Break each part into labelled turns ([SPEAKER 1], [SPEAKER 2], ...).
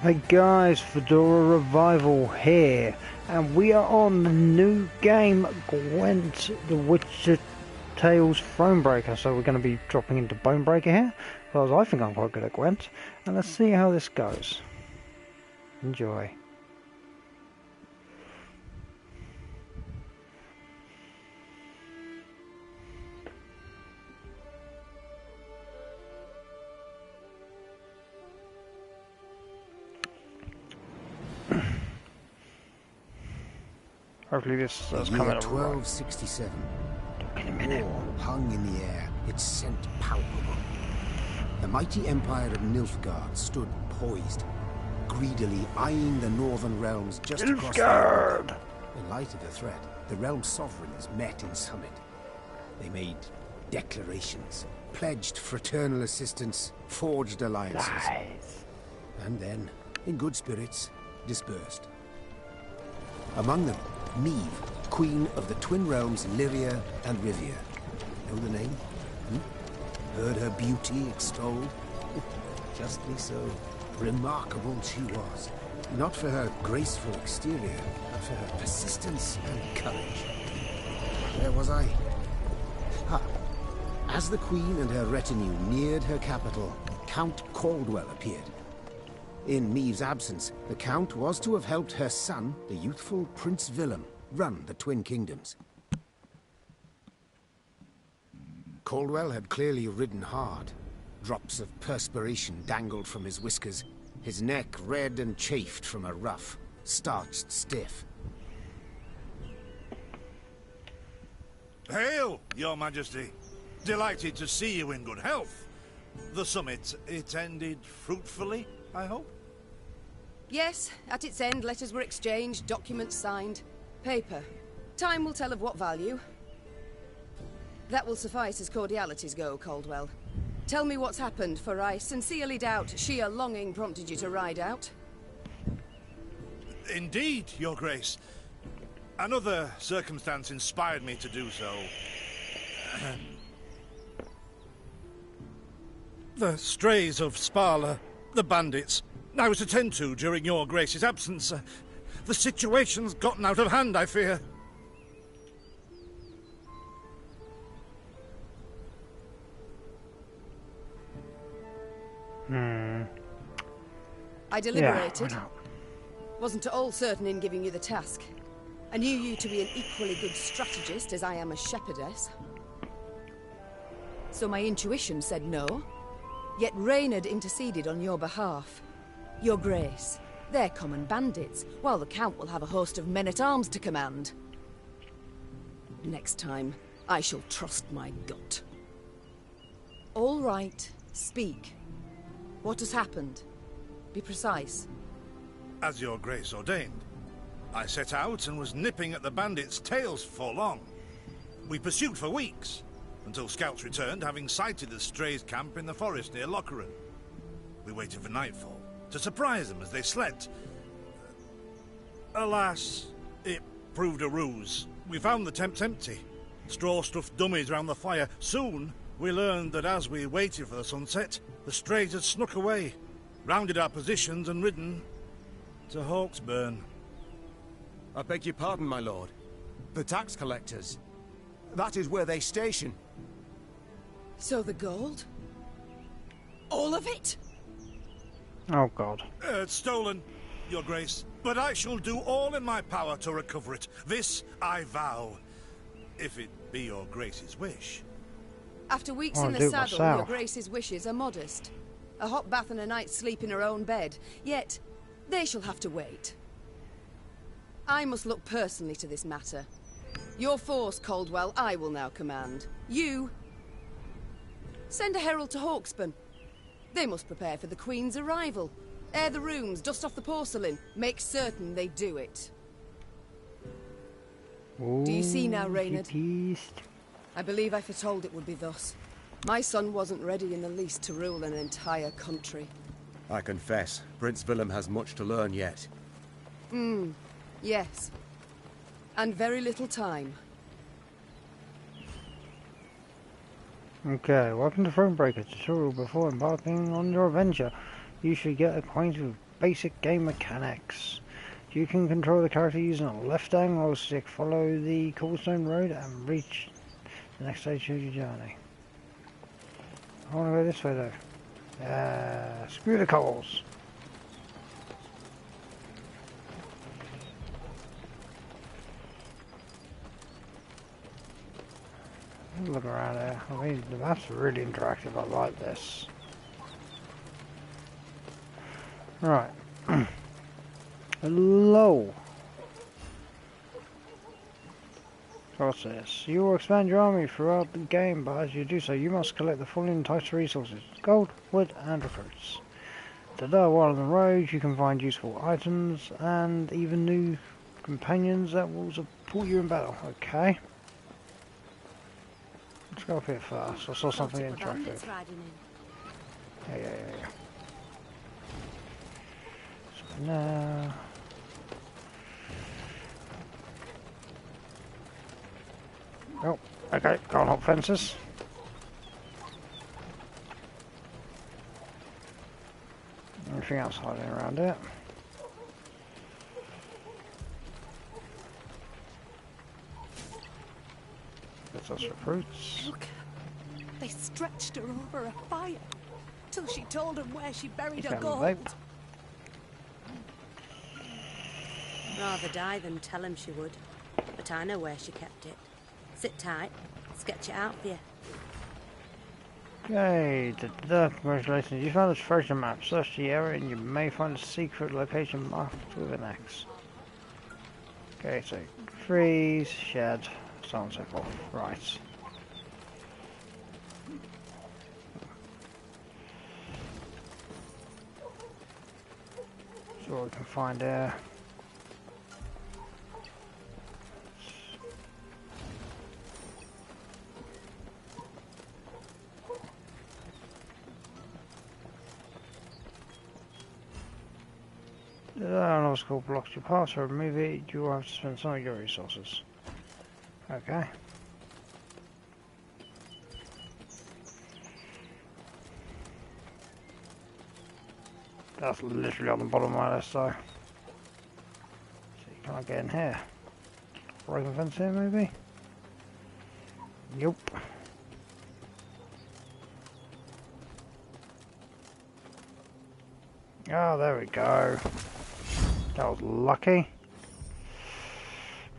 [SPEAKER 1] Hey guys, Fedora Revival here, and we are on the new game, Gwent, the Witcher Tales Thronebreaker. So we're going to be dropping into Bonebreaker here, because I think I'm quite good at Gwent, and let's see how this goes. Enjoy. Hopefully this does come out
[SPEAKER 2] 1267.
[SPEAKER 1] In a minute.
[SPEAKER 2] War hung in the air, its scent palpable. The mighty empire of Nilfgaard stood poised, greedily eyeing the northern realms just across the river. In light of the threat, the realm sovereigns met in summit. They made declarations, pledged fraternal assistance, forged alliances.
[SPEAKER 1] Lies.
[SPEAKER 2] And then, in good spirits, dispersed. Among them, Neve, queen of the twin realms Lyria and Rivia. Know the name? Heard her beauty extolled? Justly so. Remarkable she was. Not for her graceful exterior, but for her persistence and courage. Where was I? As the queen and her retinue neared her capital, Count Caldwell appeared. In Neve's absence, the Count was to have helped her son, the youthful Prince Willem, run the Twin Kingdoms. Caldwell had clearly ridden hard. Drops of perspiration dangled from his whiskers, his neck red and chafed from a ruff, starched stiff.
[SPEAKER 3] Hail, Your Majesty. Delighted to see you in good health. The summit, it ended fruitfully, I hope?
[SPEAKER 4] Yes, at its end, letters were exchanged, documents signed. Paper. Time will tell of what value. That will suffice as cordialities go, Caldwell. Tell me what's happened, for I sincerely doubt sheer longing prompted you to ride out.
[SPEAKER 3] Indeed, Your Grace. Another circumstance inspired me to do so. The strays of Spala, the bandits, I was to tend to during Your Grace's absence. The situation's gotten out of hand, I fear.
[SPEAKER 4] I deliberated.
[SPEAKER 1] Yeah,
[SPEAKER 4] Wasn't at all certain in giving you the task. I knew you to be an equally good strategist as I am a shepherdess. So my intuition said no. Yet Reynard interceded on your behalf. Your Grace, they're common bandits, while the Count will have a host of men-at-arms to command. Next time, I shall trust my gut. All right, speak. What has happened? Be precise.
[SPEAKER 3] As Your Grace ordained, I set out and was nipping at the bandits' tails for long. We pursued for weeks, until scouts returned, having sighted the strays' camp in the forest near Locheren. We waited for nightfall to surprise them as they slept. Alas, it proved a ruse. We found the tents empty, straw-stuffed dummies round the fire. Soon, we learned that as we waited for the sunset, the strays had snuck away, rounded our positions and ridden to Hawksburn.
[SPEAKER 5] I beg your pardon, my lord. The tax collectors. That is where they station.
[SPEAKER 4] So the gold? All of it?
[SPEAKER 1] Oh god.
[SPEAKER 3] It's stolen, Your Grace, but I shall do all in my power to recover it. This I vow, if it be Your Grace's wish.
[SPEAKER 4] After weeks
[SPEAKER 1] I'll
[SPEAKER 4] in
[SPEAKER 1] do
[SPEAKER 4] the
[SPEAKER 1] it
[SPEAKER 4] saddle,
[SPEAKER 1] myself.
[SPEAKER 4] Your Grace's wishes are modest. A hot bath and a night's sleep in her own bed. Yet, they shall have to wait. I must look personally to this matter. Your force, Caldwell, I will now command. You... send a herald to Hawksburn. They must prepare for the Queen's arrival. Air the rooms, dust off the porcelain. Make certain they do it. Do you see now, Reynard? I believe I foretold it would be thus. My son wasn't ready in the least to rule an entire country.
[SPEAKER 5] I confess, Prince Willem has much to learn yet.
[SPEAKER 4] Yes. And very little time.
[SPEAKER 1] Okay, welcome to Thronebreaker tutorial. Before embarking on your adventure, you should get acquainted with basic game mechanics. You can control the character using a left angle stick, follow the cobblestone road and reach the next stage of your journey. I want to go this way though. Screw the cobbles. Look around there. I mean, the map's really interactive. I like this. Right. Hello. What's this? You will expand your army throughout the game, but as you do so, you must collect the following types of resources: gold, wood, and recruits. While on the road, you can find useful items and even new companions that will support you in battle. Okay. Let's go up here first. I saw something interactive. Yeah. So now... Oh, okay, can't hop fences. Anything else hiding around it? There's us recruits.
[SPEAKER 6] Look, they stretched her over a fire till she told them where she buried her gold.
[SPEAKER 7] Rather die than tell him she would, but I know where she kept it. Sit tight, sketch it out for you.
[SPEAKER 1] Okay, congratulations. You found this treasure map. Search the area and you may find a secret location marked with an X. Okay, so trees, shed, so on and so forth. Right. So what we can find there. An obstacle blocks your path, so remove it, you will have to spend some of your resources. Okay. That's literally on the bottom of my list though. So you can't get in here. Broken fence here maybe? Yup. Oh, there we go. That was lucky.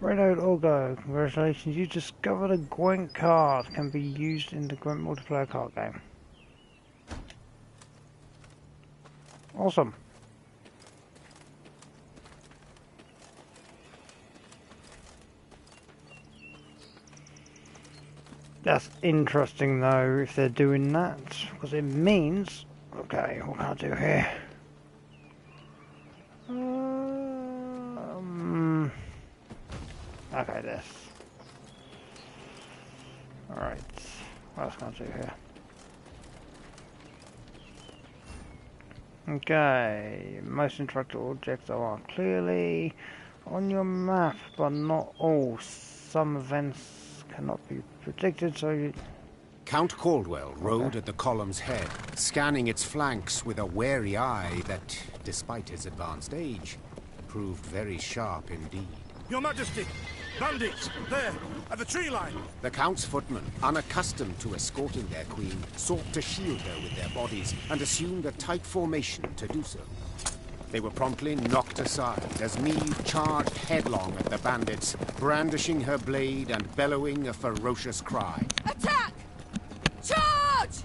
[SPEAKER 1] Reload or go. Congratulations, you discovered a Gwent card. Can be used in the Gwent multiplayer card game. Awesome. That's interesting though, if they're doing that, because it means... Okay, what can I do here? Okay, this. Alright, what else can I do here? Okay, most interactive objects are clearly on your map, but not all. Some events cannot be predicted, so you...
[SPEAKER 2] Count Caldwell rode at the column's head, scanning its flanks with a wary eye that, despite his advanced age, proved very sharp indeed.
[SPEAKER 3] Your Majesty! Bandits! There! At the tree line!
[SPEAKER 2] The Count's footmen, unaccustomed to escorting their queen, sought to shield her with their bodies and assumed a tight formation to do so. They were promptly knocked aside as Meve charged headlong at the bandits, brandishing her blade and bellowing a ferocious cry.
[SPEAKER 6] Attack! Charge!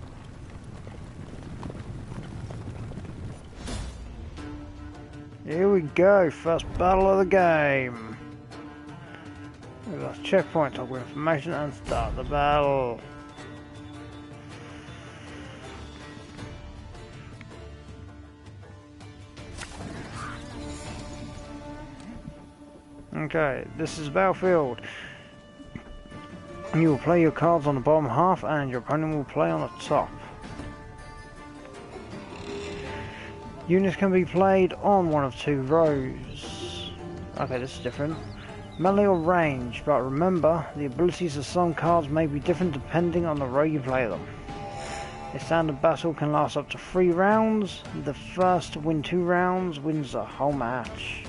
[SPEAKER 1] Here we go, first battle of the game. We've got checkpoint, talk with information and start the battle. Okay, this is Battlefield. You will play your cards on the bottom half and your opponent will play on the top. Units can be played on one of two rows. Okay, this is different. Melee or range, but remember, the abilities of some cards may be different depending on the row you play them. A standard battle can last up to 3 rounds. The first to win 2 rounds wins the whole match.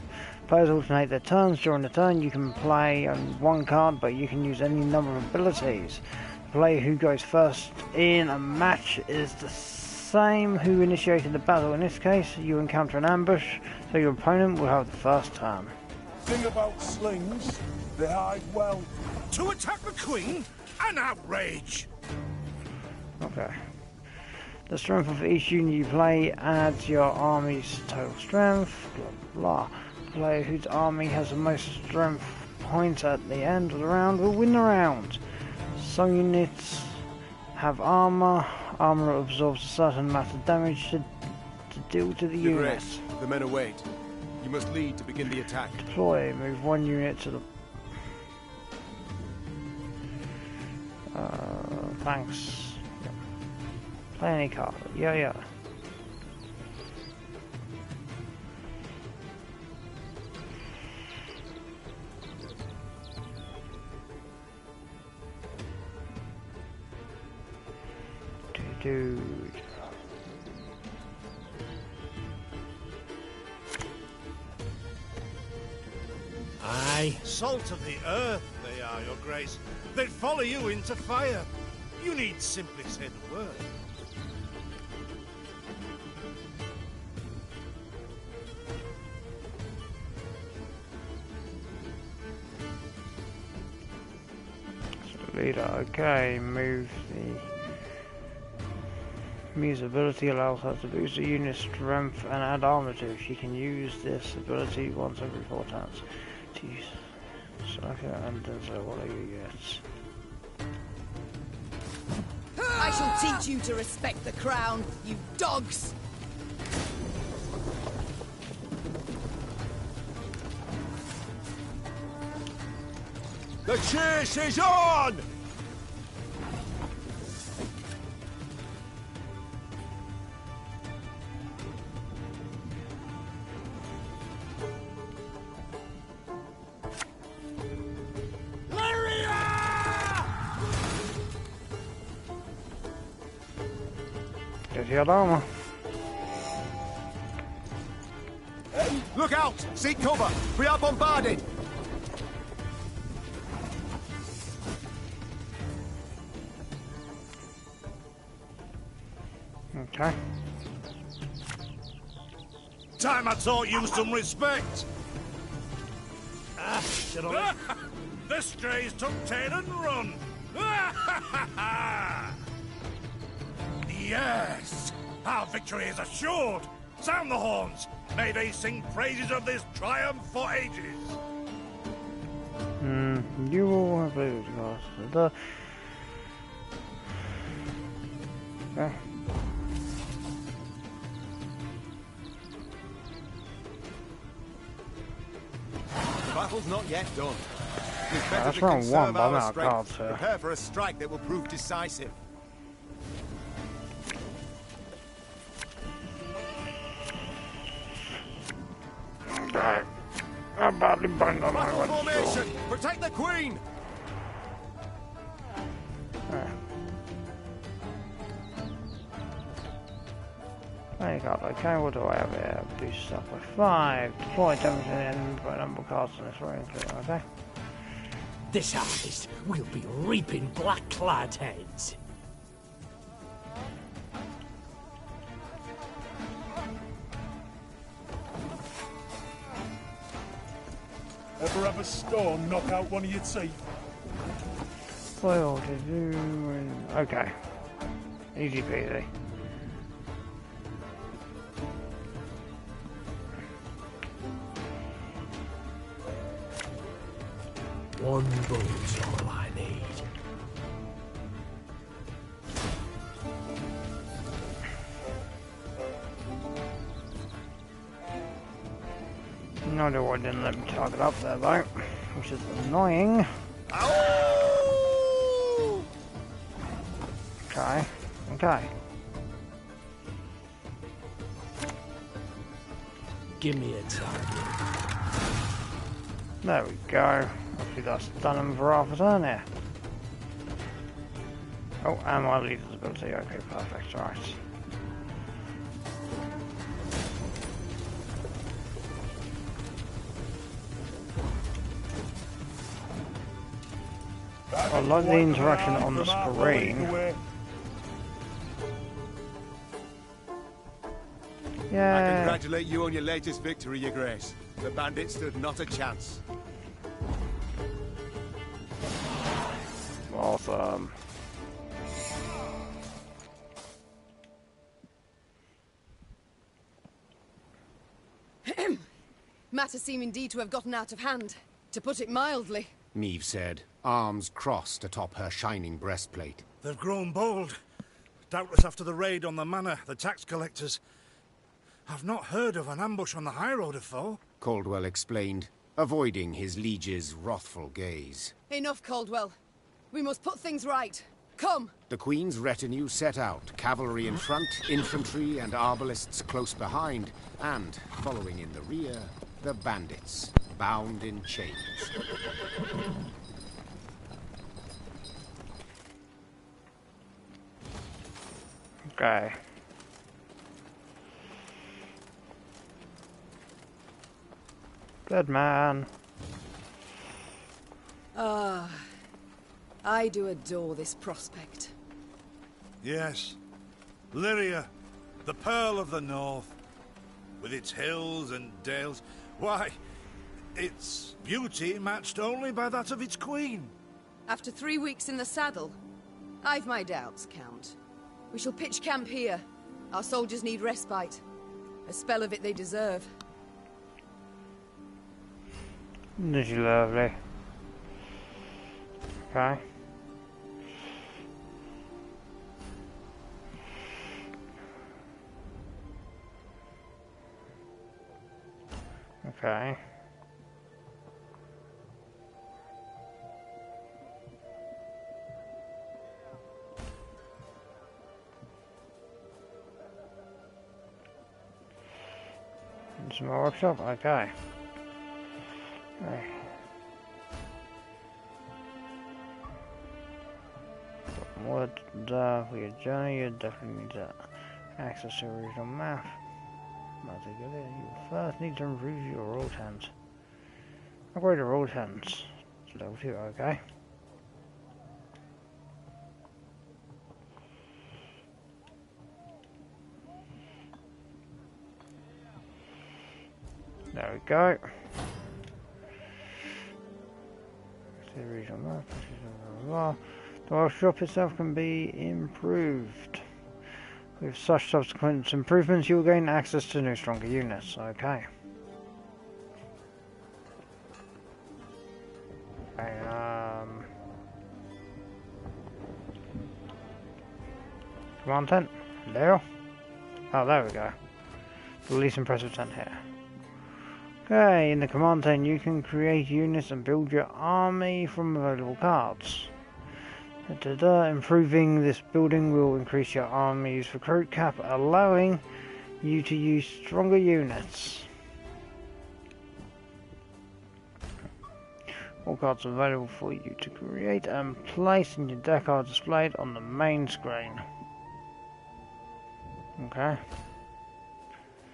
[SPEAKER 1] Players alternate their turns. During the turn you can play only 1 card, but you can use any number of abilities. The player who goes first in a match is the same who initiated the battle. In this case, you encounter an ambush, so your opponent will have the first turn.
[SPEAKER 8] Thing about slings, they hide well.
[SPEAKER 3] To attack the Queen? An outrage!
[SPEAKER 1] Okay. The strength of each unit you play adds your army's total strength, blah blah. The player whose army has the most strength points at the end of the round will win the round. Some units have armor. Armor absorbs a certain amount of damage to deal to the unit.
[SPEAKER 5] Grace, the men await. You must lead to begin the attack.
[SPEAKER 1] Deploy. Move 1 unit to the... thanks. Yep. Play any card. Yeah. Dude.
[SPEAKER 3] Aye. Salt of the earth, they are, your grace. They'd follow you into fire. You need simply say the word.
[SPEAKER 1] Leader, okay, move the... Muse ability allows her to boost the unit's strength and add armor to. She can use this ability once every 4 turns. To use Striker and Denzel, whatever you get.
[SPEAKER 4] I shall teach you to respect the crown, you dogs!
[SPEAKER 5] The chase is on!
[SPEAKER 1] Get your armor.
[SPEAKER 5] Look out! Seek cover! We are bombarded!
[SPEAKER 1] Okay.
[SPEAKER 3] Time I taught you some respect. The strays took tail and run. Yes, our victory is assured. Sound the horns. May they sing praises of this triumph for ages.
[SPEAKER 1] You will have the... Okay.
[SPEAKER 5] The battle's not yet done. It's better
[SPEAKER 1] That's
[SPEAKER 5] to
[SPEAKER 1] round
[SPEAKER 5] conserve
[SPEAKER 1] 1, but I'm
[SPEAKER 5] our
[SPEAKER 1] out of
[SPEAKER 5] strength.
[SPEAKER 1] cards here.
[SPEAKER 5] Prepare for a strike that will prove decisive.
[SPEAKER 1] Okay. I'm badly banged on my
[SPEAKER 5] Battle
[SPEAKER 1] way.
[SPEAKER 5] formation! Protect the Queen!
[SPEAKER 1] Play card, okay, what do I have here? Boost up by 5. Deploy damage and by number of cards in this room, okay?
[SPEAKER 9] This harvest will be reaping black-clad heads.
[SPEAKER 8] Ever have a storm knock out one of your teeth?
[SPEAKER 1] Well, to do... Okay. Easy peasy.
[SPEAKER 9] One bullet's all I need.
[SPEAKER 1] No idea why it didn't let me target up there though, which is annoying.
[SPEAKER 5] Ow!
[SPEAKER 1] Okay, okay.
[SPEAKER 9] Give me a target.
[SPEAKER 1] There we go. Hopefully that's done him for half a turn here. Oh, and my leader's ability. Okay, perfect. Right. I like the interaction on the screen. Yeah.
[SPEAKER 5] I congratulate you on your latest victory, Your Grace. The bandits stood not a chance.
[SPEAKER 1] Awesome.
[SPEAKER 4] Matters seem indeed to have gotten out of hand, to put it mildly.
[SPEAKER 2] Meve said, arms crossed atop her shining breastplate.
[SPEAKER 3] They've grown bold. Doubtless after the raid on the manor, the tax collectors. I've not heard of an ambush on the high road afore.
[SPEAKER 2] Caldwell explained, avoiding his liege's wrathful gaze.
[SPEAKER 4] Enough, Caldwell. We must put things right. Come!
[SPEAKER 2] The Queen's retinue set out, cavalry in front, infantry and arbalists close behind, and, following in the rear, the bandits, bound in chains.
[SPEAKER 1] Okay. Good man.
[SPEAKER 4] Ah, I do adore this prospect.
[SPEAKER 3] Yes. Lyria, the Pearl of the North. With its hills and dales. Why, its beauty matched only by that of its queen.
[SPEAKER 4] After 3 weeks in the saddle, I've my doubts, Count. We shall pitch camp here. Our soldiers need respite. A spell of it they deserve.
[SPEAKER 1] This is lovely. Okay. Okay. It's my workshop? Okay. Okay. What for your journey, you definitely need to access to a regional map. You first need to improve your roll hands. Upgrade your roll hands to level 2, okay. There we go. The regional map. The workshop itself can be improved. With such subsequent improvements, you will gain access to new, stronger units. Okay. Command tent. Hello. Oh, there we go. The least impressive tent here. Okay, in the command tent, you can create units and build your army from available cards. Improving this building will increase your army's recruit cap, allowing you to use stronger units. All cards are available for you to create and place in your deck are displayed on the main screen. Okay.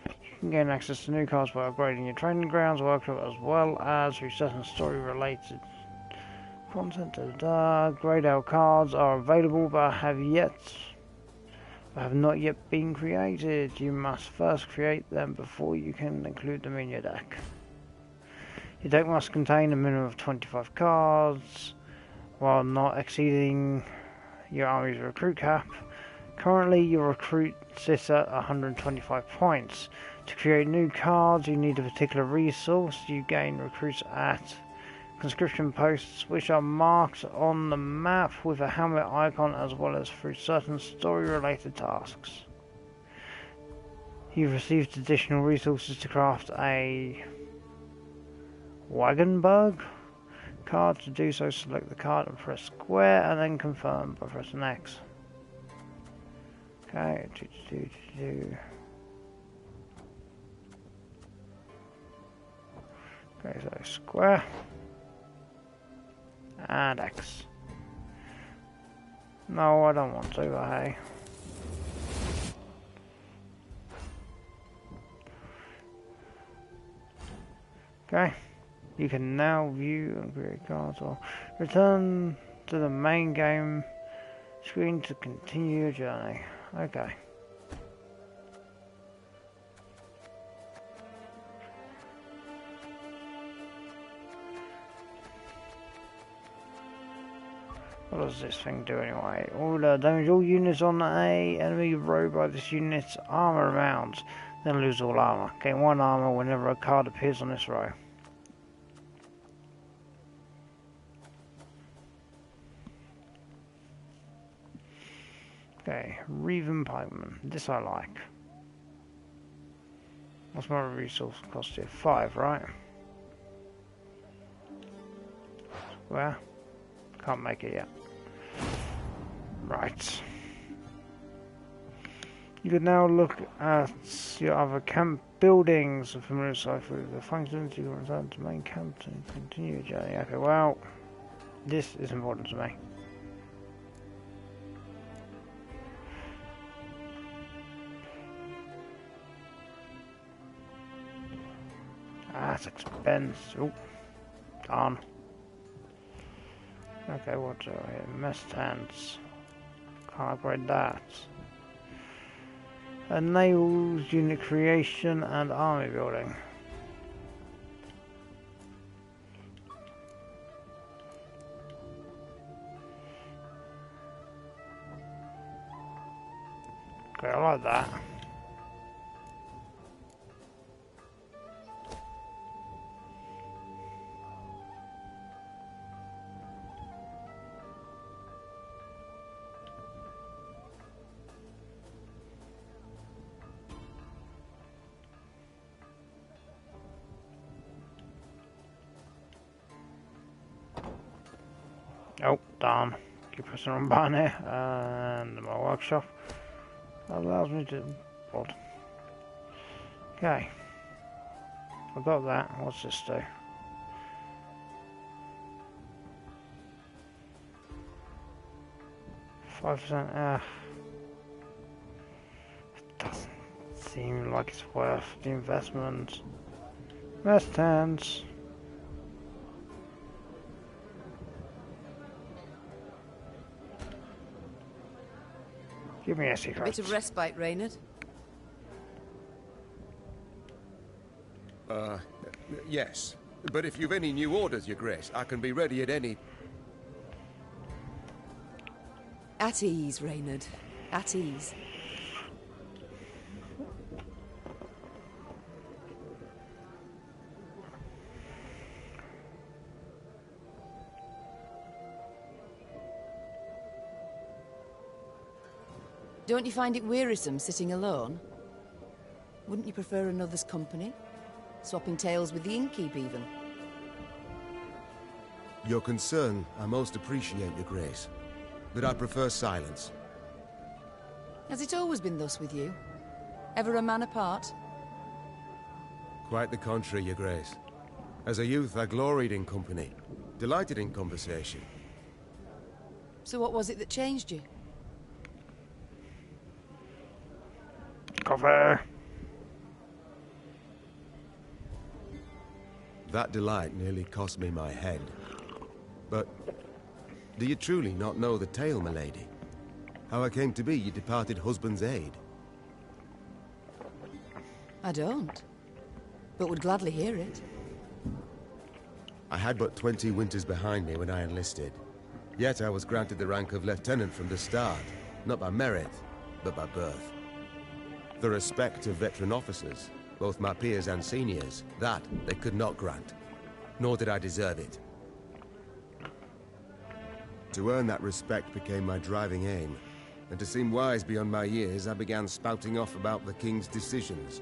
[SPEAKER 1] You can gain access to new cards by upgrading your training grounds workshop as well as through certain story related content. Grayed out cards are available but have not yet been created. You must first create them before you can include them in your deck. Your deck must contain a minimum of 25 cards while not exceeding your army's recruit cap. Currently your recruit sits at 125 points. To create new cards you need a particular resource. You gain recruits at conscription posts which are marked on the map with a helmet icon as well as through certain story related tasks. You've received additional resources to craft a Wagenberg card. To do so, select the card and press square and then confirm by pressing X. Okay, okay, so square and X. No, I don't want to, but hey. Okay. You can now view and create cards or return to the main game screen to continue your journey. Okay. What does this thing do anyway? Damage all units on a enemy row by this unit's armor amounts, then lose all armor. Gain 1 armor whenever a card appears on this row. Okay, Reven Pikeman. This I like. What's my resource cost here? 5, right? Where? Can't make it yet. Right. You can now look at your other camp buildings. A familiar sight for the functions. You can return to main camp to continue your journey. Okay, well, this is important to me. That's expensive. Oh, darn. Okay, what's over here? Mess tents. Can't upgrade that. Enables unit creation and army building. Okay, I like that. Oh, darn. Keep pressing the wrong button here. And my workshop allows me to... Odd. Okay. I got that. What's this do? %. It doesn't seem like it's worth the investment. Mess tents. Give me a secret.
[SPEAKER 4] A bit of respite, Reynard.
[SPEAKER 5] Yes. But if you've any new orders, Your Grace, I can be ready at any...
[SPEAKER 4] At ease, Reynard. At ease. Don't you find it wearisome sitting alone? Wouldn't you prefer another's company? Swapping tales with the innkeep, even?
[SPEAKER 2] Your concern I most appreciate, Your Grace. But I prefer silence.
[SPEAKER 4] Has it always been thus with you? Ever a man apart?
[SPEAKER 2] Quite the contrary, Your Grace. As a youth, I gloried in company, delighted in conversation.
[SPEAKER 4] So what was it that changed you?
[SPEAKER 1] Cover.
[SPEAKER 2] That delight nearly cost me my head. But do you truly not know the tale, my lady? How I came to be your departed husband's aide?
[SPEAKER 4] I don't, but would gladly hear it.
[SPEAKER 2] I had but 20 winters behind me when I enlisted. Yet I was granted the rank of lieutenant from the start, not by merit, but by birth. The respect of veteran officers, both my peers and seniors, that they could not grant, nor did I deserve it. To earn that respect became my driving aim, and to seem wise beyond my years, I began spouting off about the King's decisions.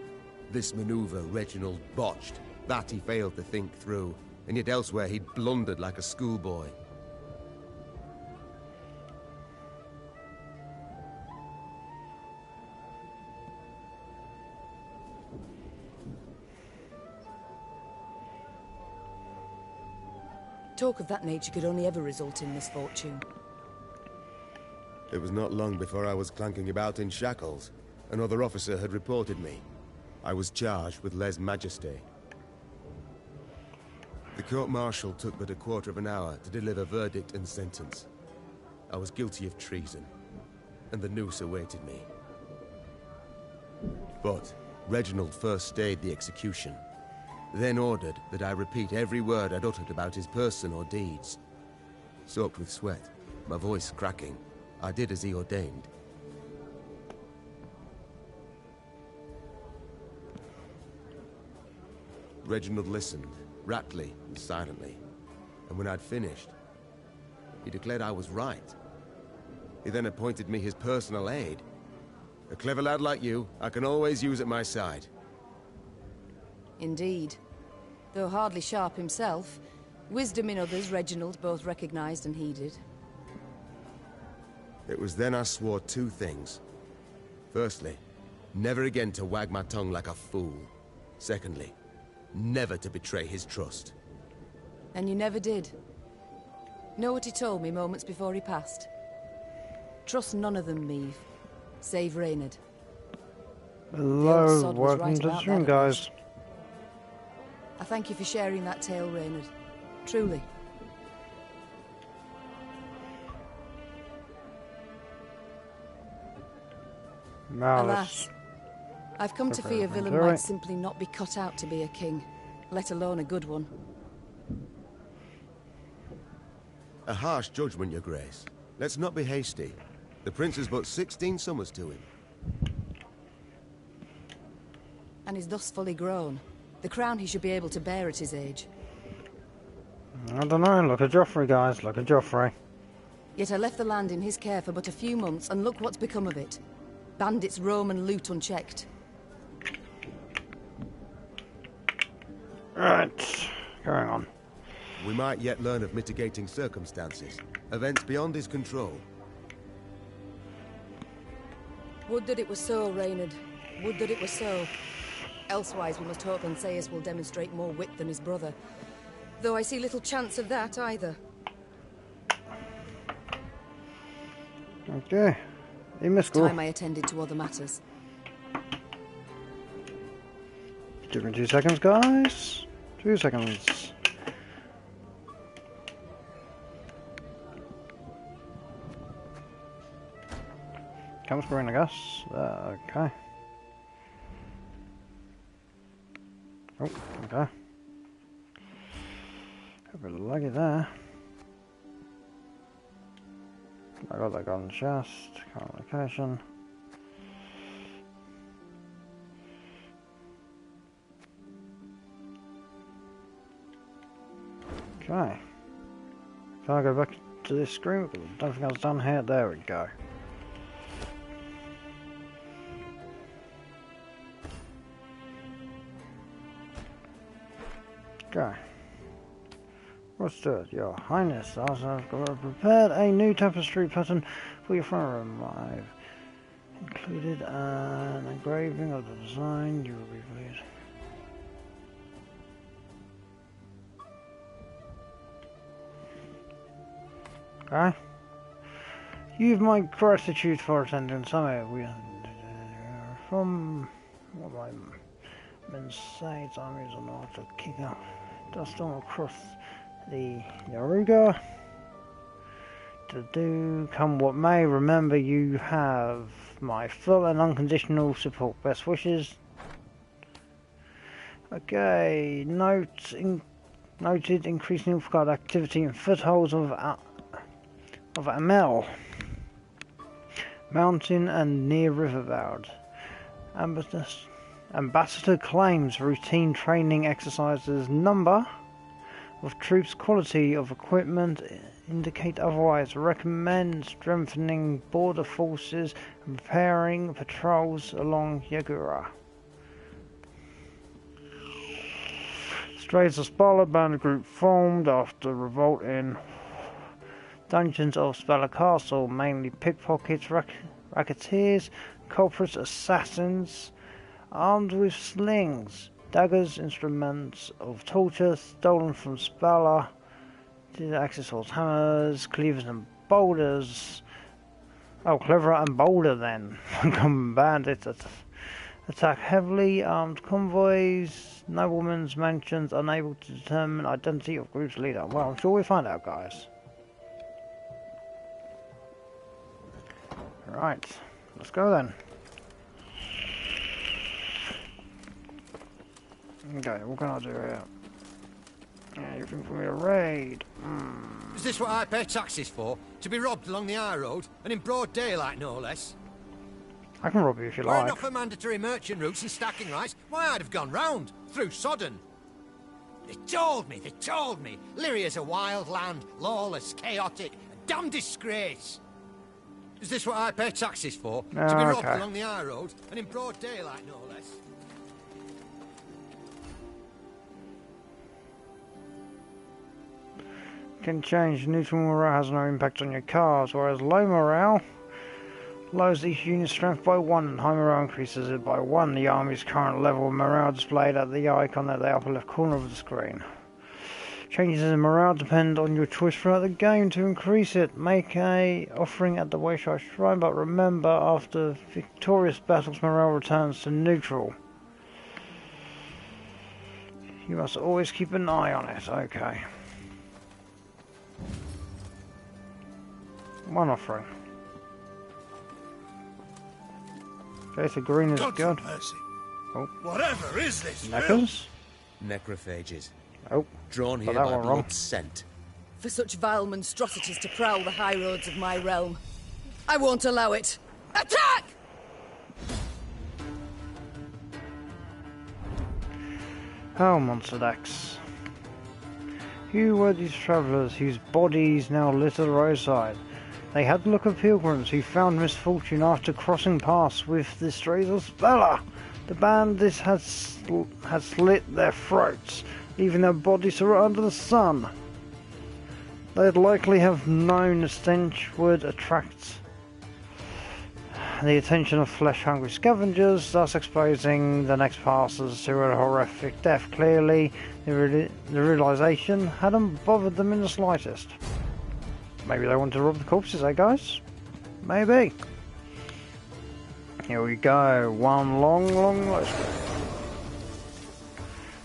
[SPEAKER 2] This maneuver Reginald botched, that he failed to think through, and yet elsewhere he'd blundered like a schoolboy.
[SPEAKER 4] Talk of that nature could only ever result in misfortune.
[SPEAKER 2] It was not long before I was clanking about in shackles. Another officer had reported me. I was charged with lèse-majesté. The court-martial took but a quarter of an hour to deliver verdict and sentence. I was guilty of treason, and the noose awaited me. But Reginald first stayed the execution, then ordered that I repeat every word I'd uttered about his person or deeds. Soaked with sweat, my voice cracking, I did as he ordained. Reginald listened, raptly and silently, and when I'd finished, he declared I was right. He then appointed me his personal aide. A clever lad like you, I can always use at my side.
[SPEAKER 4] Indeed. Though hardly sharp himself, wisdom in others Reginald both recognized and heeded.
[SPEAKER 2] It was then I swore two things. Firstly, never again to wag my tongue like a fool. Secondly, never to betray his trust.
[SPEAKER 4] And you never did. Know what he told me moments before he passed? Trust none of them, Meve. Save Reynard.
[SPEAKER 1] Hello, welcome to the stream, guys.
[SPEAKER 4] I thank you for sharing that tale, Reynard. Truly. Alas, I've come to fear villain might simply not be cut out to be a king, let alone a good one.
[SPEAKER 2] A harsh judgment, Your Grace. Let's not be hasty. The prince is but 16 summers to him.
[SPEAKER 4] And is thus fully grown. The crown he should be able to bear at his age.
[SPEAKER 1] I don't know, look at Joffrey, guys, look at Joffrey.
[SPEAKER 4] Yet I left the land in his care for but a few months, and look what's become of it. Bandits roam and loot unchecked.
[SPEAKER 1] Right, going on.
[SPEAKER 2] We might yet learn of mitigating circumstances. Events beyond his control.
[SPEAKER 4] Would that it were so, Reynard. Would that it were so. Elsewise we must hope Ansaeus will demonstrate more wit than his brother. Though I see little chance of that either.
[SPEAKER 1] Okay.
[SPEAKER 4] Time I attended to other matters.
[SPEAKER 1] Give me 2 seconds, guys. 2 seconds. Come screen, I guess. Okay. Oh, okay. A bit of laggy there. I got that gun chest, current location. Okay. Can I go back to this screen? Because I don't think I was done here. There we go. Okay. What's that? Your Highness, I've prepared a new tapestry pattern for your front room. I've included an engraving of the design. You will be pleased. Okay. You've my gratitude for attending summit. We from what my men say, its armies are not to kick up dust storm across the Yaruga. To do come what may, remember you have my full and unconditional support. Best wishes. Okay, noted increasing guard activity in footholds of Amel Mountain and near Riverbound. Ambassador claims routine training exercises, number of troops, quality of equipment indicate otherwise. Recommend strengthening border forces and preparing patrols along Yagura. Strays of Spala bandit group formed after revolt in dungeons of Spala Castle, mainly pickpockets, racketeers, culprits, assassins, armed with slings, daggers, instruments of torture stolen from Spala, axe swords, hammers, cleavers and boulders. Oh, cleverer and bolder then. Common bandits attack heavily armed convoys, noblemen's mansions, unable to determine identity of group's leader. Well, I'm sure we'll find out, guys. Right, let's go then. Okay, what can I do here? Yeah, you think for me to raid?
[SPEAKER 10] Is this what I pay taxes for? To be robbed along the high road, and in broad daylight, no less?
[SPEAKER 1] I can rob you if you
[SPEAKER 10] Were it
[SPEAKER 1] like.
[SPEAKER 10] not for mandatory merchant routes and stacking rights, why, I'd have gone round, through Sodden. They told me, Lyria's a wild land, lawless, chaotic, a damn disgrace. Is this what I pay taxes for? To be robbed along the high road, and in broad daylight, no less?
[SPEAKER 1] Can change. Neutral morale has no impact on your cars, whereas low morale lowers each unit's strength by 1 and high morale increases it by 1. The army's current level of morale displayed at the icon at the upper left corner of the screen. Changes in morale depend on your choice throughout the game. To increase it, make a offering at the Wayside Shrine, but remember, after victorious battles, morale returns to neutral. You must always keep an eye on it. Okay. One offering. Okay, so green is good.
[SPEAKER 3] Mercy.
[SPEAKER 1] Oh.
[SPEAKER 3] Whatever is this?
[SPEAKER 1] Knackers?
[SPEAKER 5] Necrophages.
[SPEAKER 1] Oh.
[SPEAKER 5] Drawn here
[SPEAKER 1] that
[SPEAKER 5] by
[SPEAKER 1] one wrong.
[SPEAKER 5] blood scent.
[SPEAKER 4] For such vile monstrosities to prowl the high roads of my realm, I won't allow it. Attack!
[SPEAKER 1] Oh, Monsterdax. Who were these travellers whose bodies now litter the roadside? They had the look of pilgrims who found misfortune after crossing paths with the strays of Spella. The bandits had slit their throats, leaving their bodies to rot under the sun. They'd likely have known the stench would attract the attention of flesh-hungry scavengers, thus exposing the next passers to a horrific death. Clearly, the realization hadn't bothered them in the slightest. Maybe they want to rob the corpses, eh guys? Maybe. Here we go. One long low screen.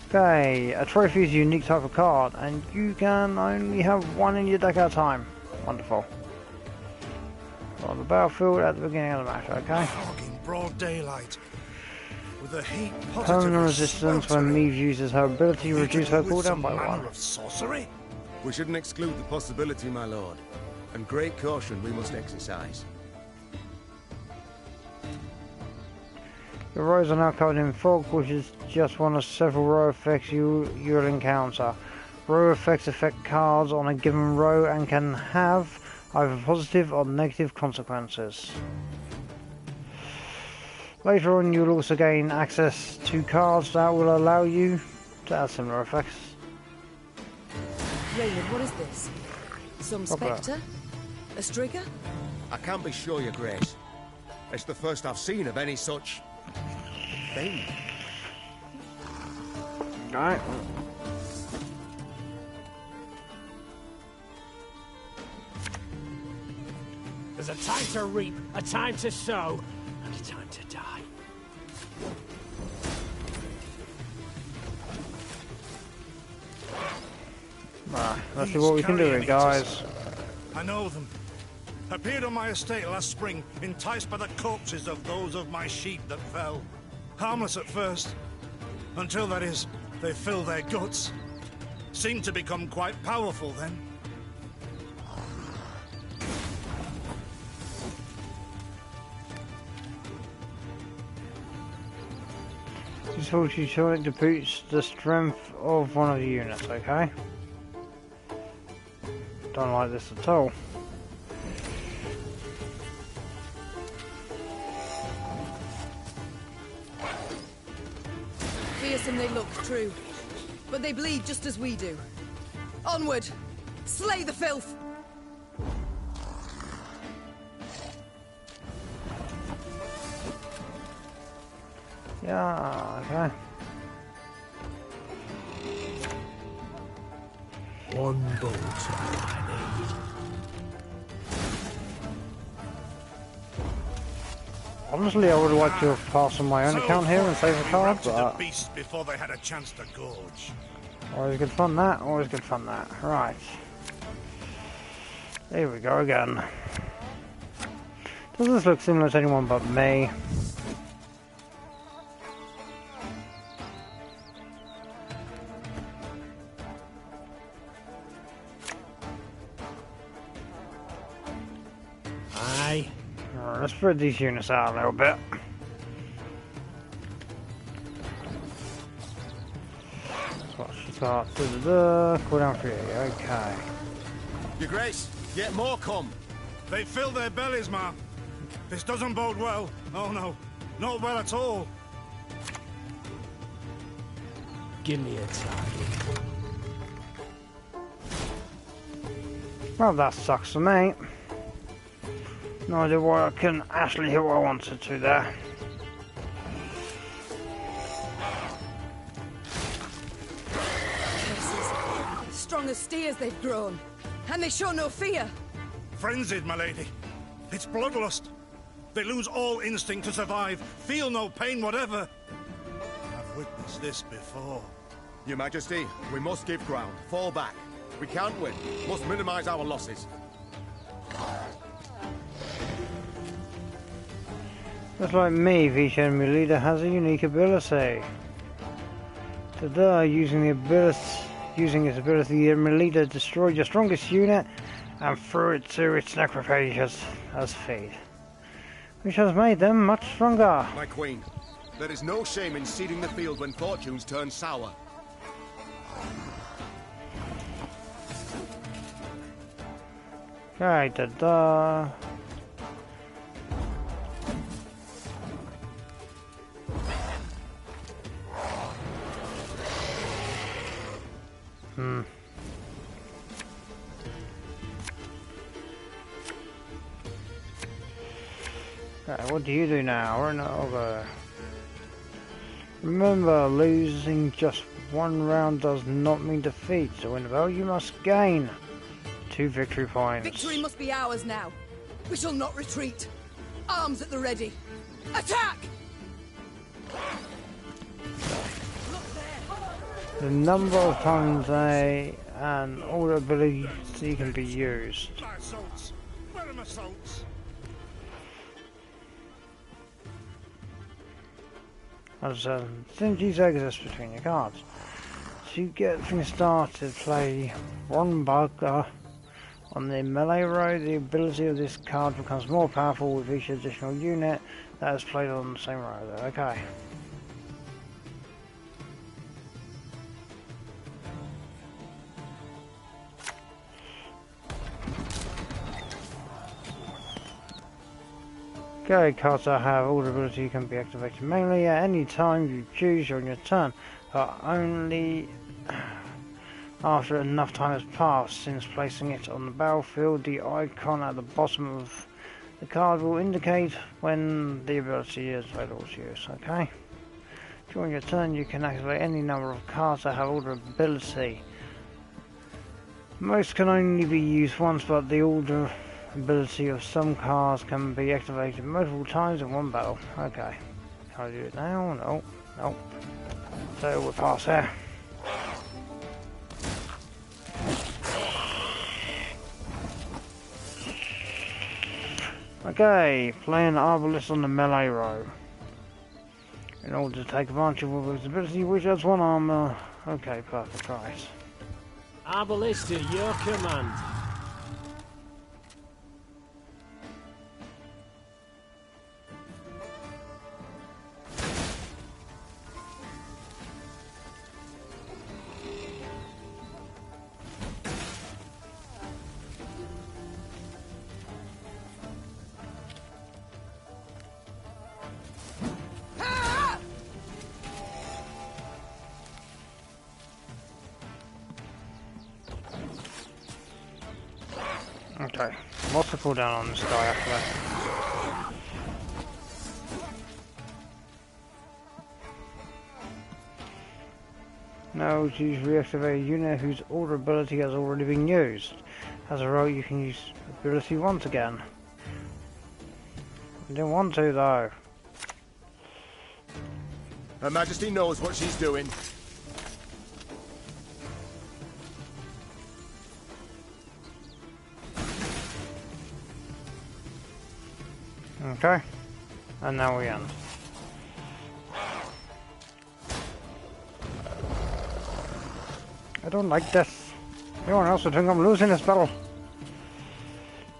[SPEAKER 1] Okay, a trophy is a unique type of card, and you can only have one in your deck at a time. Wonderful. On the battlefield at the beginning of the match, okay?
[SPEAKER 3] In broad daylight. With the heat
[SPEAKER 1] Permanent resistance when Meve uses her ability to reduce her cooldown by 1.
[SPEAKER 3] Of sorcery?
[SPEAKER 5] We shouldn't exclude the possibility, my lord. And great caution we must exercise.
[SPEAKER 1] The roads are now covered in fog, which is just one of several row effects you'll encounter. Row effects affect cards on a given row and can have either positive or negative consequences. Later on, you'll also gain access to cards that will allow you to add similar effects.
[SPEAKER 4] Raymond, what is this? Some spectre? A strigger?
[SPEAKER 5] I can't be sure, your grace. It's the first I've seen of any such thing.
[SPEAKER 1] Alright.
[SPEAKER 9] There's a time to reap, a time to sow, and a time to die.
[SPEAKER 1] Right, let's see what we can do here, guys.
[SPEAKER 3] I know them. Appeared on my estate last spring, enticed by the corpses of those of my sheep that fell. Harmless at first, until, that is, they fill their guts. Seemed to become quite powerful then.
[SPEAKER 1] This horse showing depicts the strength of one of the units, okay? Don't like this at all.
[SPEAKER 4] Fearsome they look, true. But they bleed just as we do. Onward! Slay the filth!
[SPEAKER 1] Yeah, okay.
[SPEAKER 9] One bolt's all I need.
[SPEAKER 1] Honestly, I would like to have passed on my own account here and save a card, but...
[SPEAKER 3] the beasts before they had a chance to gorge.
[SPEAKER 1] Always good fun that, always good fun that. Right. Here we go again. Does this look similar to anyone but me?
[SPEAKER 9] Aye.
[SPEAKER 1] Alright, let's spread these units out a little bit. That's what she's got. Cooldown 3, okay.
[SPEAKER 5] Your Grace, yet more come.
[SPEAKER 3] They fill their bellies, ma. This doesn't bode well. Oh no, not well at all.
[SPEAKER 9] Give me a target.
[SPEAKER 1] Well, that sucks for me. No idea why I couldn't actually hit what I wanted to there.
[SPEAKER 4] Strong as steers they've grown, and they show no fear.
[SPEAKER 3] Frenzied, my lady. It's bloodlust. They lose all instinct to survive, feel no pain whatever. I've witnessed this before.
[SPEAKER 5] Your Majesty, we must give ground. Fall back. We can't win. Must minimize our losses.
[SPEAKER 1] Just like me, each enemy leader has a unique ability. Today, using its ability, the enemy leader destroyed your strongest unit and threw it to its necrophages as feed, which has made them much stronger.
[SPEAKER 5] My queen, there is no shame in ceding the field when fortunes turn sour.
[SPEAKER 1] Okay, ta-da. Okay, what do you do now? We're in over. Remember, losing just one round does not mean defeat. To win the battle, you must gain 2 victory points.
[SPEAKER 4] Victory must be ours now. We shall not retreat. Arms at the ready. Attack!
[SPEAKER 1] The number of times an order ability can be used.
[SPEAKER 3] My assaults. Where are my assaults?
[SPEAKER 1] As synergies exist between your cards. To get things started, play one bugger on the melee row. The ability of this card becomes more powerful with each additional unit that is played on the same row. Okay. Okay, cards that have order ability can be activated manually at any time you choose on your turn, but only after enough time has passed. Since placing it on the battlefield, the icon at the bottom of the card will indicate when the ability is available to use. Okay. During your turn, you can activate any number of cards that have order ability. Most can only be used once, but the order ability of some cards can be activated multiple times in one battle. Okay. Can I do it now? No. No. So we'll pass there. Okay, playing Arbalist on the melee row. In order to take advantage of his ability, which has 1 armor. Okay, perfect, right.
[SPEAKER 9] Arbalist at your command.
[SPEAKER 1] Okay, what's the cooldown on this guy after that? Now choose reactivate a unit whose order ability has already been used. As a result, you can use ability once again. I didn't want to though.
[SPEAKER 5] Her Majesty knows what she's doing.
[SPEAKER 1] Okay. And now we end. I don't like this. Anyone else would think I'm losing this battle.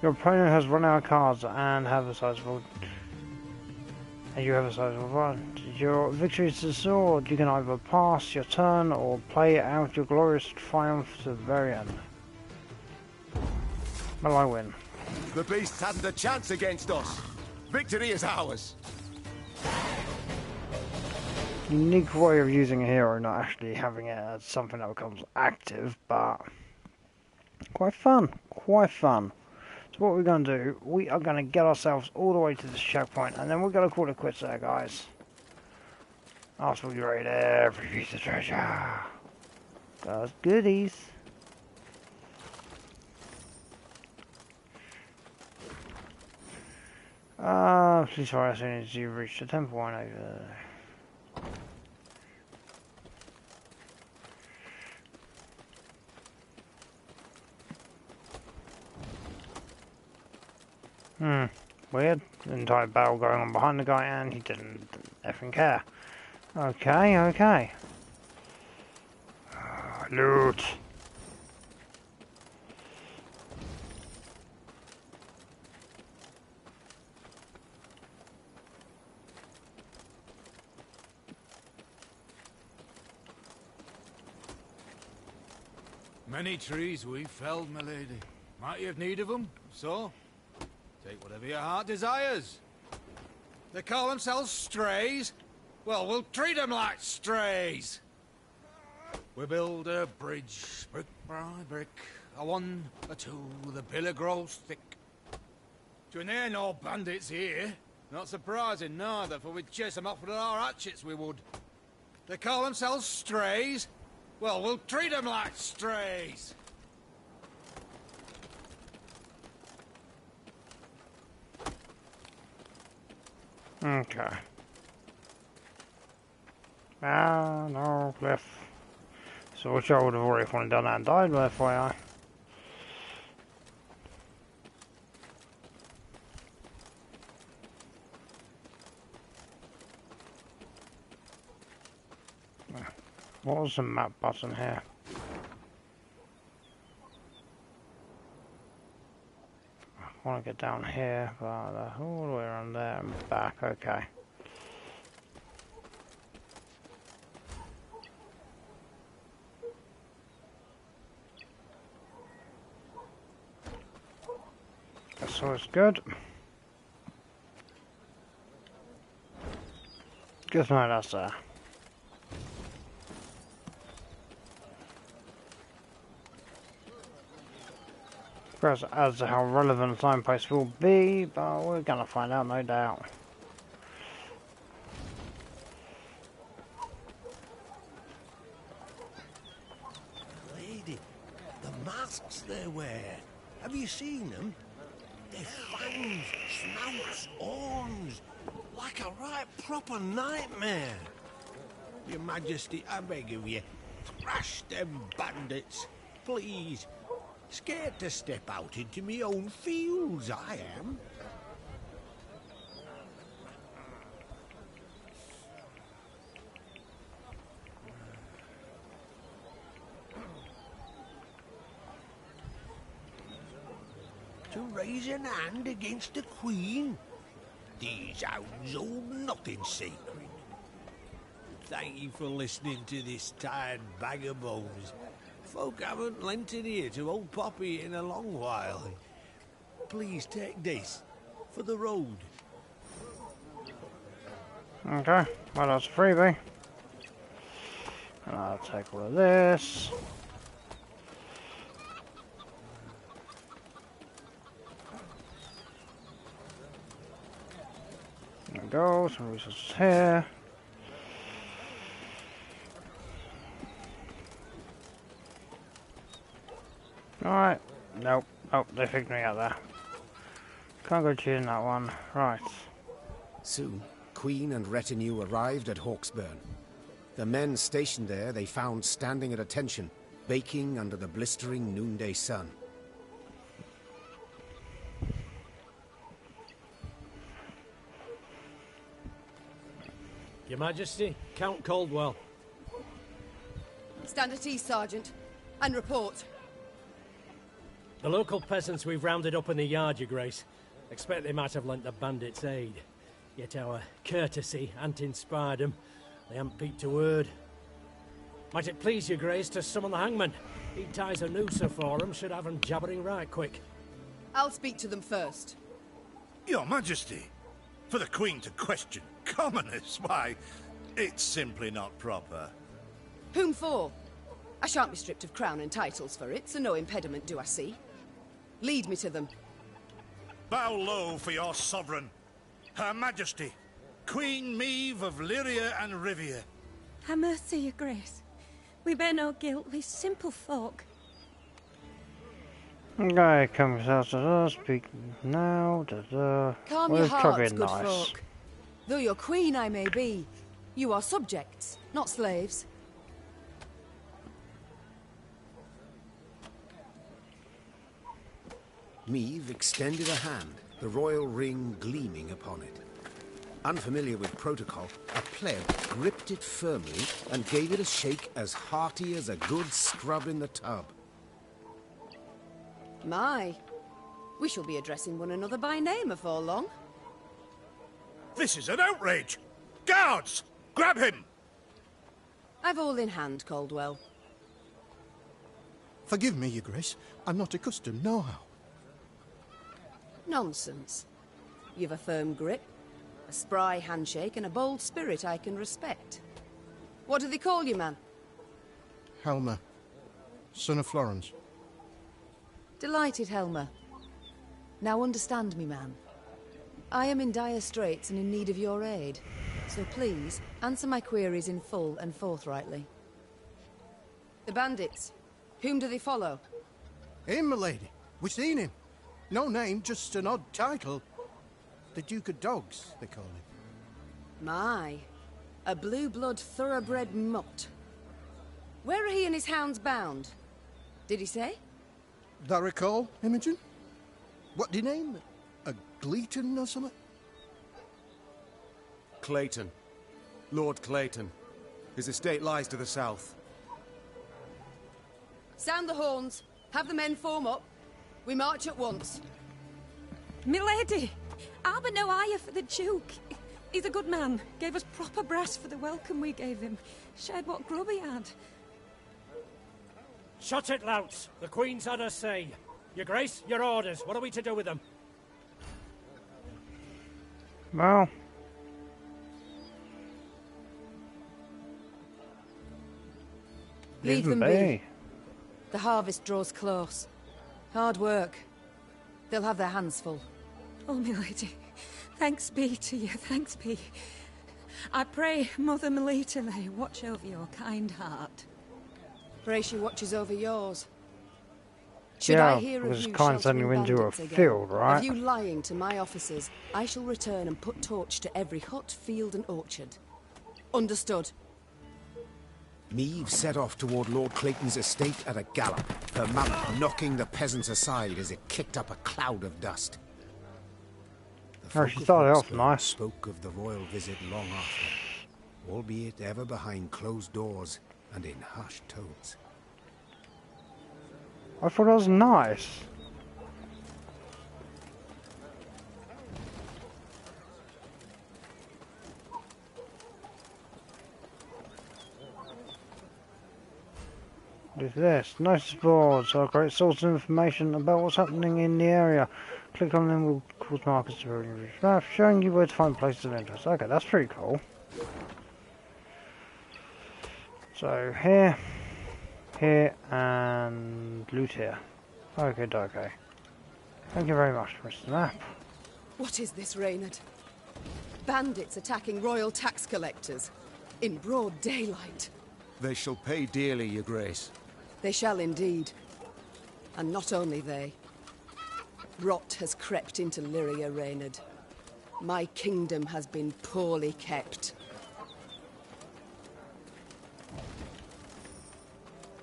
[SPEAKER 1] Your opponent has run out of cards and have a sizable... And you have a sizable advantage. Your victory is the sword. You can either pass your turn or play out your glorious triumph to the very end. Well, I win.
[SPEAKER 5] The beast hasn't a chance against us. Victory is ours.
[SPEAKER 1] Unique way of using a hero, not actually having it as something that becomes active, but quite fun, quite fun. So what we're going to do, we are going to get ourselves all the way to this checkpoint, and then we're going to call it quits there, guys. After we raid every piece of treasure. Those goodies. Please fire as soon as you reach the temple one over there. Weird. Entire battle going on behind the guy and he didn't effing care. Okay, okay. Loot.
[SPEAKER 11] Many trees we felled, my lady. Might you have need of them? So, take whatever your heart desires. They call themselves strays? Well, we'll treat them like strays. We build a bridge, brick by brick. A one, a two, the pillar grows thick. There ain't no bandits here. Not surprising, neither, for we'd chase them off with our hatchets, we would. They call themselves strays? Well, we'll treat them like strays.
[SPEAKER 1] Okay. Ah, no, Cliff. So which I would have already done that and died, but FYI. What was the map button here? I want to get down here, but all the way around there and back, okay. That's always good. Good to know that's there. As to how relevant the time post will be, but we're gonna find out, no doubt.
[SPEAKER 2] Lady, the masks they wear. Have you seen them? They're fangs, snouts, horns, like a right proper nightmare. Your Majesty, I beg of you, thrash them bandits, please. Scared to step out into me own fields, I am. To raise an hand against the Queen? These hounds hold nothing sacred. Thank you for listening to this tired bag of bones. Folk haven't lent an ear to old Poppy in a long while. Please take this for the road.
[SPEAKER 1] Okay, well that's a freebie. And I'll take all of this. There we go, some resources here. Alright, nope, oh, they figured me out there. Can't go choosing that one, right.
[SPEAKER 2] Soon, queen and retinue arrived at Hawksburn. The men stationed there they found standing at attention, baking under the blistering noonday sun.
[SPEAKER 9] Your Majesty, Count Caldwell.
[SPEAKER 4] Stand at ease, Sergeant, and report.
[SPEAKER 9] The local peasants we've rounded up in the yard, Your Grace. Expect they might have lent the bandits aid. Yet our courtesy hadn't inspired them. They haven't peeped a word. Might it please Your Grace to summon the hangman? He ties a noose for them, should have them jabbering right quick.
[SPEAKER 4] I'll speak to them first.
[SPEAKER 3] Your Majesty, for the Queen to question commoners, why, it's simply not proper.
[SPEAKER 4] Whom for? I shan't be stripped of crown and titles for it, so no impediment do I see. Lead me to them.
[SPEAKER 3] Bow low for your sovereign, Her Majesty, Queen Meve of Lyria and Rivia.
[SPEAKER 12] Have mercy, Your Grace. We bear no guilt, we simple folk.
[SPEAKER 1] Okay, come out, speak now.
[SPEAKER 4] Calm your hearts, good folk. Though your queen I may be, you are subjects, not slaves.
[SPEAKER 2] Meve extended a hand, the royal ring gleaming upon it. Unfamiliar with protocol, a pleb gripped it firmly and gave it a shake as hearty as a good scrub in the tub.
[SPEAKER 4] My, we shall be addressing one another by name afore long.
[SPEAKER 3] This is an outrage! Guards! Grab him!
[SPEAKER 4] I've all in hand, Caldwell.
[SPEAKER 13] Forgive me, Your Grace. I'm not accustomed, nohow.
[SPEAKER 4] Nonsense. You've a firm grip, a spry handshake, and a bold spirit I can respect. What do they call you, man?
[SPEAKER 13] Helmer, son of Florence.
[SPEAKER 4] Delighted, Helmer. Now understand me, man. I am in dire straits and in need of your aid, so please answer my queries in full and forthrightly. The bandits, whom do they follow?
[SPEAKER 13] Him, milady. We've seen him. No name, just an odd title. The Duke of Dogs, they call him.
[SPEAKER 4] My, a blue-blood thoroughbred mutt. Where are he and his hounds bound? Did he say?
[SPEAKER 13] That recall, Imogen? What do you name? A Gleeton or something?
[SPEAKER 5] Clayton. Lord Clayton. His estate lies to the south.
[SPEAKER 4] Sound the horns. Have the men form up. We march at once.
[SPEAKER 12] Milady! I'll be no higher for the Duke. He's a good man. Gave us proper brass for the welcome we gave him. Shared what grub he had.
[SPEAKER 9] Shut it, louts. The Queen's had her say. Your Grace, your orders. What are we to do with them?
[SPEAKER 1] Well...
[SPEAKER 4] Leave them be. The harvest draws close. Hard work. They'll have their hands full.
[SPEAKER 12] Oh, milady, thanks be to you, thanks be. I pray Mother Melita may watch over your kind heart.
[SPEAKER 4] Pray she watches over yours. Should I hear of you sheltering bandits again,
[SPEAKER 1] field, right?
[SPEAKER 4] of you lying to my officers, I shall return and put torch to every hut, field and orchard. Understood.
[SPEAKER 2] Meve set off toward Lord Clayton's estate at a gallop, her mount knocking the peasants aside as it kicked up a cloud of dust. The
[SPEAKER 1] She started off nice.
[SPEAKER 2] Spoke of the royal visit long after, albeit ever behind closed doors and in hushed tones.
[SPEAKER 1] I thought it was nice. What is this? Notice boards are a great source of information about what's happening in the area. Click on them will cause markers to be showing you where to find places of interest. Okay, that's pretty cool. So here, and loot here. Okay. Thank you very much, Mr. Knapp.
[SPEAKER 4] What is this, Reynard? Bandits attacking royal tax collectors in broad daylight.
[SPEAKER 5] They shall pay dearly, Your Grace.
[SPEAKER 4] They shall indeed. And not only they. Rot has crept into Lyria, Reynard. My kingdom has been poorly kept.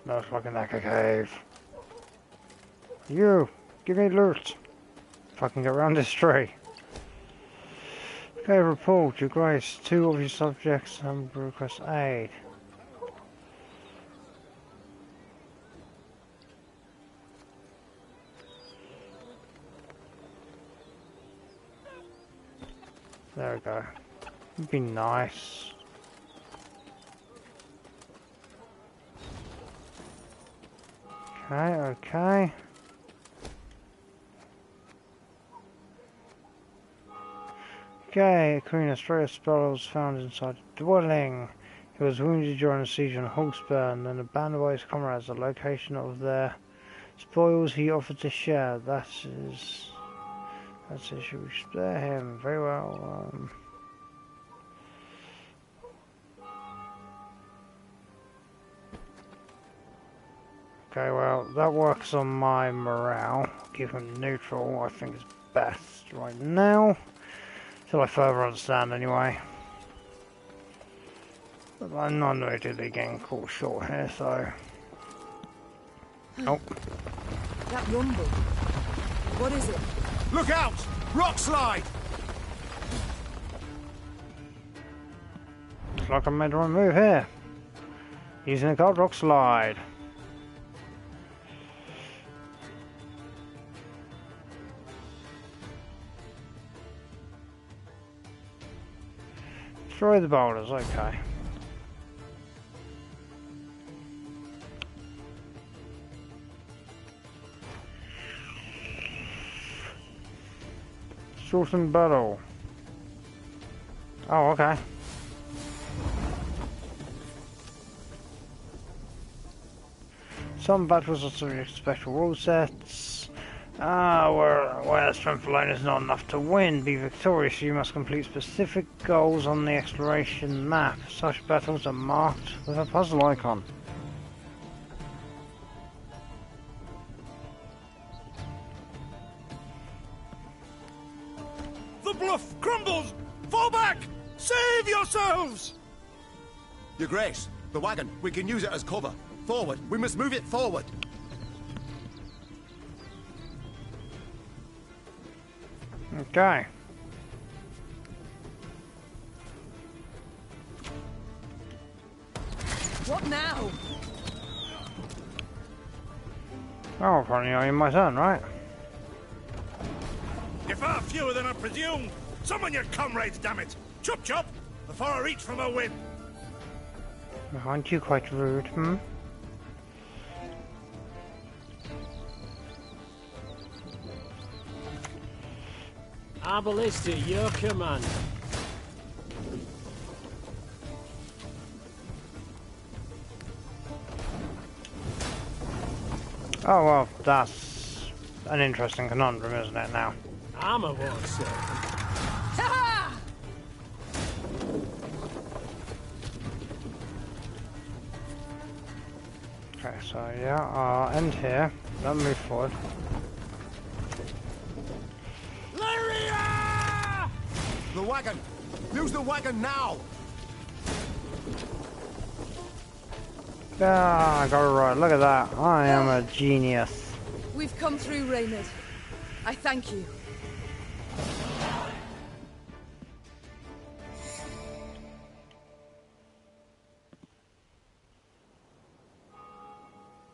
[SPEAKER 1] Looks like an Aka cave. You! Give me loot! If I can get around this tree. Okay, report, Your Grace. 2 of your subjects request aid. There we go. It'd be nice. Okay, okay. Okay, Queen Australia spell was found inside the dwelling. He was wounded during a siege on Hawksburn, then abandoned by his comrades. The location of their spoils he offered to share. That's it. Should we spare him? Very well. Okay, well, that works on my morale. Keep him neutral, I think is best right now. Till I further understand, anyway. But I'm not really getting caught short here, so... Nope.
[SPEAKER 4] That rumble. What is it?
[SPEAKER 5] Look out! Rock slide!
[SPEAKER 1] Looks like I made the right move here. Using a cold rock slide. Destroy the boulders, okay. Shorten battle. Oh, okay. Some battles are subject to special rule sets. Where strength alone is not enough to win. Be victorious, you must complete specific goals on the exploration map. Such battles are marked with a puzzle icon.
[SPEAKER 3] The bluff crumbles! Fall back! Save yourselves!
[SPEAKER 5] Your Grace, the wagon. We can use it as cover. Forward. We must move it forward.
[SPEAKER 1] Okay.
[SPEAKER 4] What now?
[SPEAKER 1] Oh, apparently I'm my turn, right?
[SPEAKER 3] You're far fewer than I presumed. Summon your comrades, damn it! Chop chop! Before I reach for my win.
[SPEAKER 1] Aren't you quite rude, hmm?
[SPEAKER 9] Arbalista, your command.
[SPEAKER 1] Oh well, that's an interesting conundrum, isn't it, now?
[SPEAKER 9] Armor won't save.
[SPEAKER 1] Okay, so yeah, I'll end here, then move forward.
[SPEAKER 5] The wagon! Use the wagon now!
[SPEAKER 1] Ah, I got it right, look at that. I am a genius.
[SPEAKER 4] We've come through, Raynard. I thank you.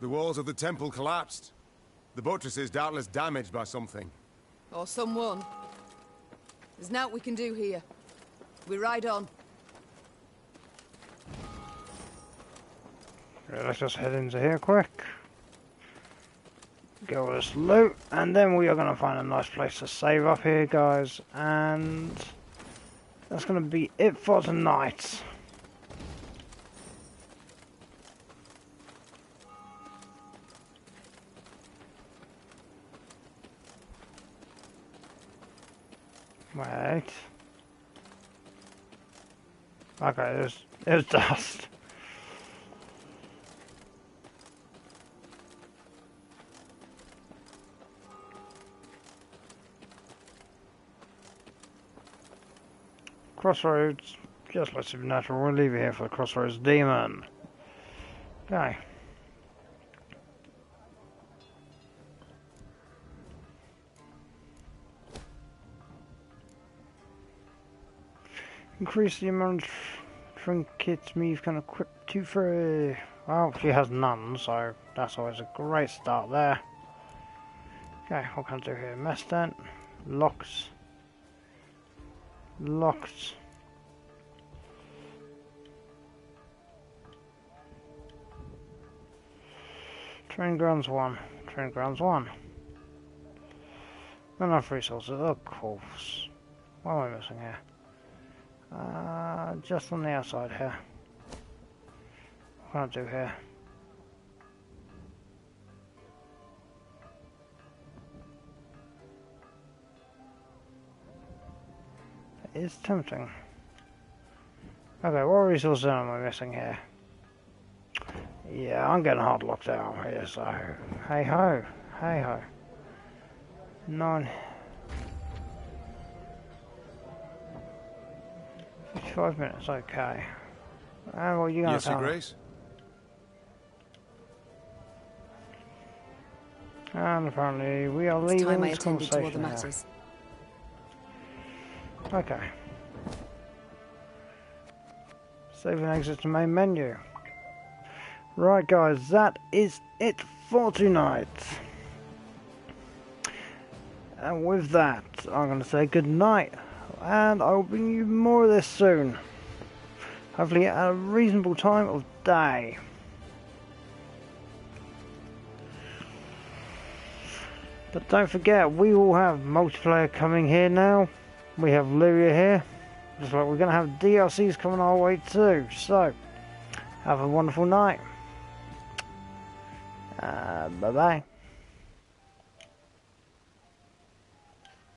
[SPEAKER 5] The walls of the temple collapsed. The buttresses doubtless damaged by something.
[SPEAKER 4] Or someone. There's naught we can do here. We ride on.
[SPEAKER 1] Right, let's just head into here quick. Get all this loot, and then we are going to find a nice place to save up here, guys. And that's going to be it for tonight. Wait. Okay, there's dust. Crossroads, just like Supernatural, we'll leave it here for the Crossroads Demon. Okay. Increase the amount of trinkets Meve can equip to free. Well, she has none, so that's always a great start there. Okay, what can I do here? Mess tent, locks, locked. Train grounds 1, train grounds 1. Enough resources, of course. What am I missing here? Just on the outside here. What can I do here? It is tempting. Okay, what resources am I missing here? Yeah, I'm getting hard locked out here, so hey ho, hey ho. 9. 55 minutes, okay. And what are you going to tell me?
[SPEAKER 3] Grace?
[SPEAKER 1] And apparently we are
[SPEAKER 4] It's
[SPEAKER 1] leaving
[SPEAKER 4] time I
[SPEAKER 1] this
[SPEAKER 4] attended to other
[SPEAKER 1] conversation
[SPEAKER 4] matters.
[SPEAKER 1] here. Okay. Save and exit to main menu. Right guys, that is it for tonight. And with that, I'm going to say good night. And I'll bring you more of this soon. Hopefully at a reasonable time of day. But don't forget, we will have multiplayer coming here now. We have Lyria here. Just like we're going to have DLCs coming our way too. So, have a wonderful night. Bye bye.